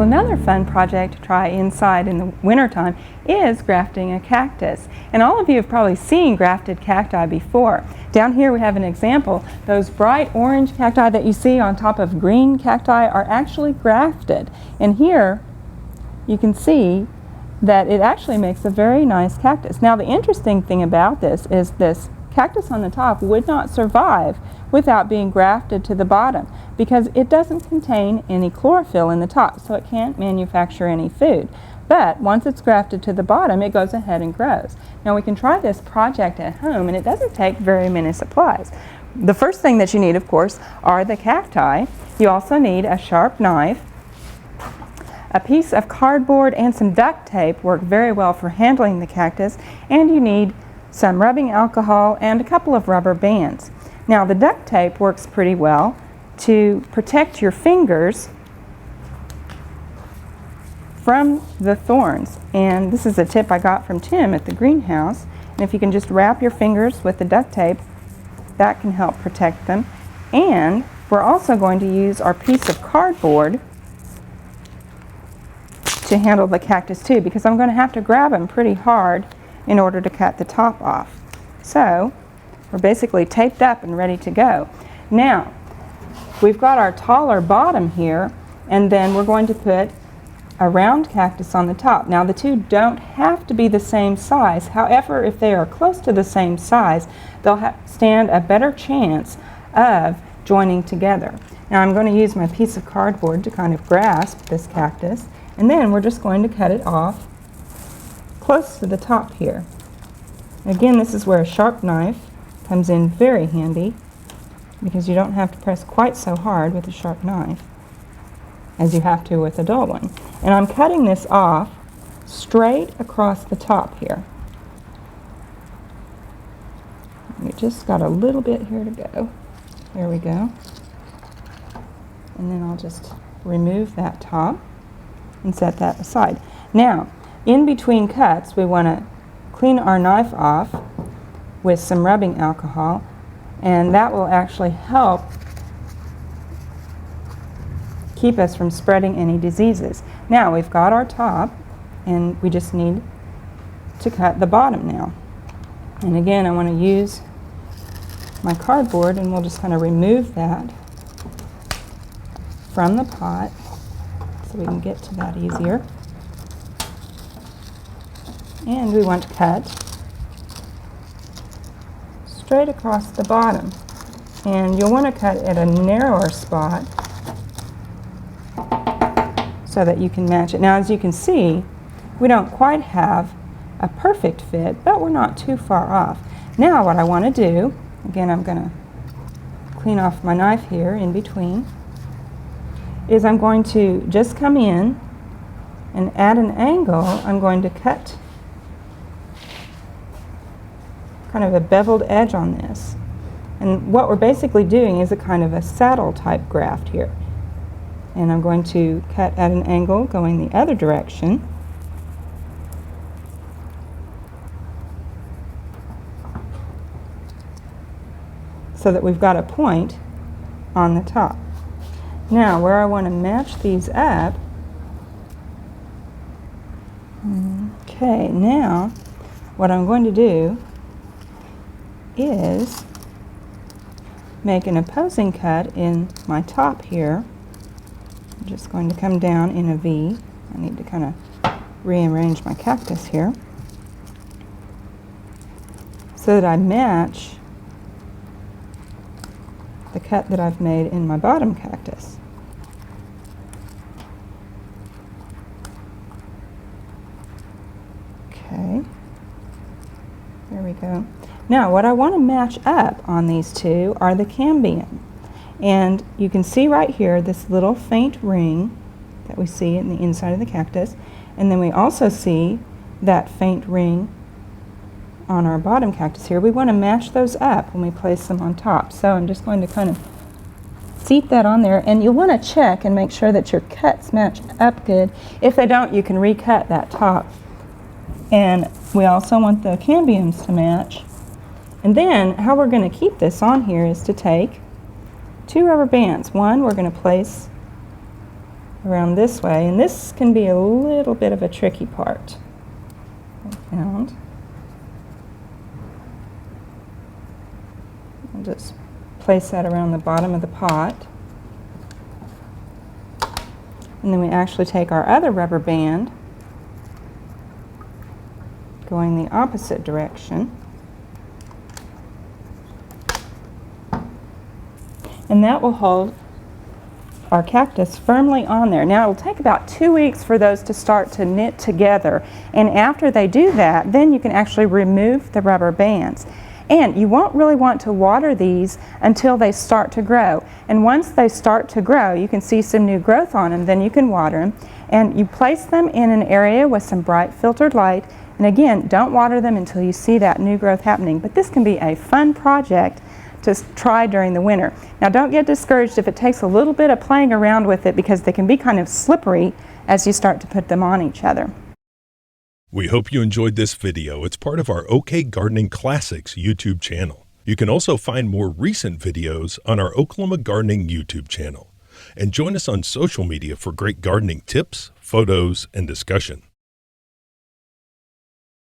Well, another fun project to try inside in the wintertime is grafting a cactus. And all of you have probably seen grafted cacti before. Down here we have an example. Those bright orange cacti that you see on top of green cacti are actually grafted. And here you can see that it actually makes a very nice cactus. Now the interesting thing about this is this cactus on the top would not survive without being grafted to the bottom because it doesn't contain any chlorophyll in the top, so it can't manufacture any food. But once it's grafted to the bottom, it goes ahead and grows. Now we can try this project at home, and it doesn't take very many supplies. The first thing that you need, of course, are the cacti. You also need a sharp knife. A piece of cardboard and some duct tape work very well for handling the cactus, and you need some rubbing alcohol and a couple of rubber bands. Now the duct tape works pretty well to protect your fingers from the thorns, and this is a tip I got from Tim at the greenhouse. And if you can just wrap your fingers with the duct tape, that can help protect them. And we're also going to use our piece of cardboard to handle the cactus too, because I'm going to have to grab them pretty hard in order to cut the top off. So we're basically taped up and ready to go. Now we've got our taller bottom here, and then we're going to put a round cactus on the top. Now the two don't have to be the same size. However, if they are close to the same size, they'll stand a better chance of joining together. Now I'm going to use my piece of cardboard to kind of grasp this cactus, and then we're just going to cut it off close to the top here. Again, this is where a sharp knife comes in very handy, because you don't have to press quite so hard with a sharp knife as you have to with a dull one. And I'm cutting this off straight across the top here. We just got a little bit here to go. There we go. And then I'll just remove that top and set that aside. Now, in between cuts, we want to clean our knife off with some rubbing alcohol, and that will actually help keep us from spreading any diseases. Now we've got our top, and we just need to cut the bottom now. And again, I want to use my cardboard, and we'll just kind of remove that from the pot so we can get to that easier. And we want to cut straight across the bottom. And you'll want to cut at a narrower spot so that you can match it. Now, as you can see, we don't quite have a perfect fit, but we're not too far off. Now what I want to do, again, I'm going to clean off my knife here in between, is I'm going to just come in and at an angle, I'm going to cut kind of a beveled edge on this. And what we're basically doing is a kind of a saddle type graft here. And I'm going to cut at an angle going the other direction. So that we've got a point on the top. Now, where I want to match these up, okay, now what I'm going to do is make an opposing cut in my top here. I'm just going to come down in a V. I need to kind of rearrange my cactus here so that I match the cut that I've made in my bottom cactus. Okay, there we go. Now what I want to match up on these two are the cambium. And you can see right here this little faint ring that we see in the inside of the cactus. And then we also see that faint ring on our bottom cactus here. We want to match those up when we place them on top. So I'm just going to kind of seat that on there, and you'll want to check and make sure that your cuts match up good. If they don't, you can recut that top. And we also want the cambiums to match. And then how we're going to keep this on here is to take two rubber bands. One we're going to place around this way, and this can be a little bit of a tricky part. And I'll just place that around the bottom of the pot. And then we actually take our other rubber band, going the opposite direction. And that will hold our cactus firmly on there. Now, it'll take about 2 weeks for those to start to knit together. And after they do that, then you can actually remove the rubber bands. And you won't really want to water these until they start to grow. And once they start to grow, you can see some new growth on them, then you can water them. And you place them in an area with some bright filtered light. And again, don't water them until you see that new growth happening. But this can be a fun project to try during the winter. Now, don't get discouraged if it takes a little bit of playing around with it, because they can be kind of slippery as you start to put them on each other. We hope you enjoyed this video. It's part of our OK Gardening Classics YouTube channel. You can also find more recent videos on our Oklahoma Gardening YouTube channel. And join us on social media for great gardening tips, photos, and discussion.